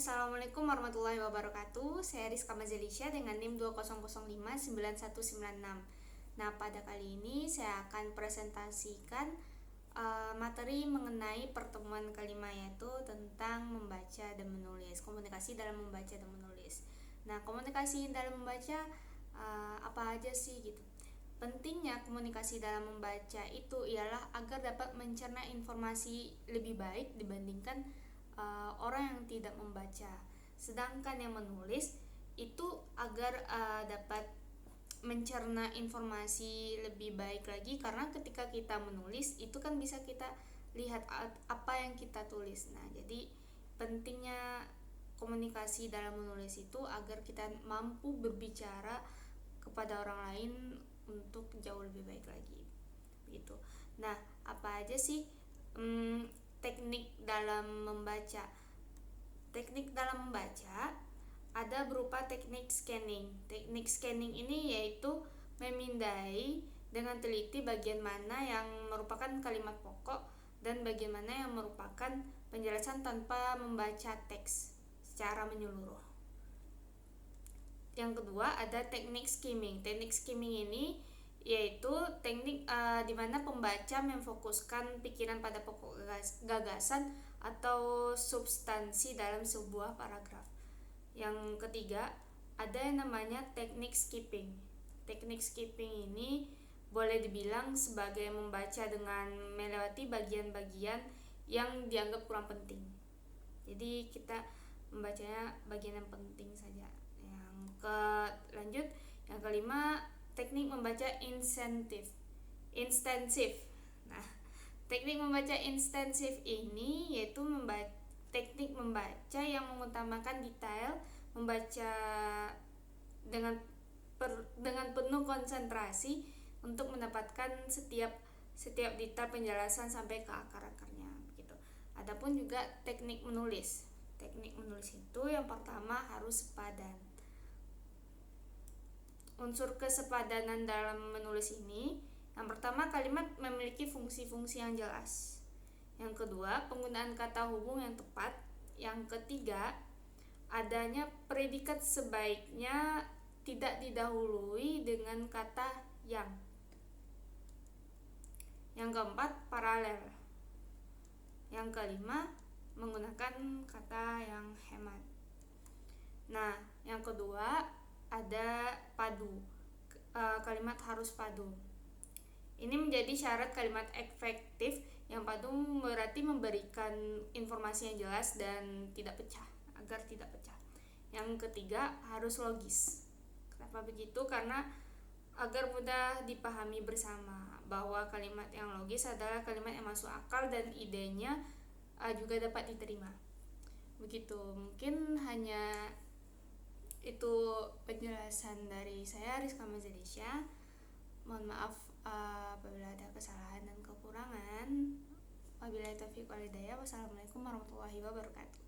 Assalamualaikum warahmatullahi wabarakatuh. Saya Rizka Mazelisha dengan NIM 20059196. Nah, pada kali ini saya akan presentasikan materi mengenai pertemuan kelima, yaitu tentang membaca dan menulis, komunikasi dalam membaca dan menulis. Nah, komunikasi dalam membaca apa aja sih gitu. Pentingnya komunikasi dalam membaca itu ialah agar dapat mencerna informasi lebih baik dibandingkan orang yang tidak membaca. Sedangkan yang menulis itu agar dapat mencerna informasi lebih baik lagi, karena ketika kita menulis itu kan bisa kita lihat apa yang kita tulis. Nah, jadi pentingnya komunikasi dalam menulis itu agar kita mampu berbicara kepada orang lain untuk jauh lebih baik lagi gitu. Nah, apa aja sih teknik dalam membaca? Teknik dalam membaca ada berupa teknik scanning. Teknik scanning ini yaitu memindai dengan teliti bagian mana yang merupakan kalimat pokok dan bagian mana yang merupakan penjelasan tanpa membaca teks secara menyeluruh. Yang kedua ada teknik skimming. Teknik skimming ini yaitu teknik di mana pembaca memfokuskan pikiran pada pokok gagasan atau substansi dalam sebuah paragraf. Yang ketiga ada yang namanya teknik skipping. Teknik skipping ini boleh dibilang sebagai membaca dengan melewati bagian-bagian yang dianggap kurang penting. Jadi kita membacanya bagian yang penting saja. Yang kelima, teknik membaca intensif. Nah, teknik membaca intensif ini yaitu teknik membaca yang mengutamakan detail, membaca dengan penuh konsentrasi untuk mendapatkan setiap detail penjelasan sampai ke akar-akarnya gitu. Adapun juga teknik menulis. Teknik menulis itu yang pertama harus sepadan. Unsur kesepadanan dalam menulis ini, yang pertama kalimat memiliki fungsi-fungsi yang jelas. Yang kedua, penggunaan kata hubung yang tepat. Yang ketiga, adanya predikat sebaiknya tidak didahului dengan kata yang. Yang keempat, paralel. Yang kelima, menggunakan kata yang hemat. Nah, yang kedua ada padu. Kalimat harus padu. Ini menjadi syarat kalimat efektif. Yang padu berarti memberikan informasi yang jelas dan tidak pecah, agar tidak pecah. Yang ketiga harus logis. Kenapa begitu? Karena agar mudah dipahami bersama bahwa kalimat yang logis adalah kalimat yang masuk akal dan idenya juga dapat diterima. Begitu, mungkin hanya itu penjelasan dari saya, Rizka Mazelisha. Mohon maaf apabila ada kesalahan dan kekurangan. Wabillahi taufiq wal hidayah. Wassalamualaikum warahmatullahi wabarakatuh.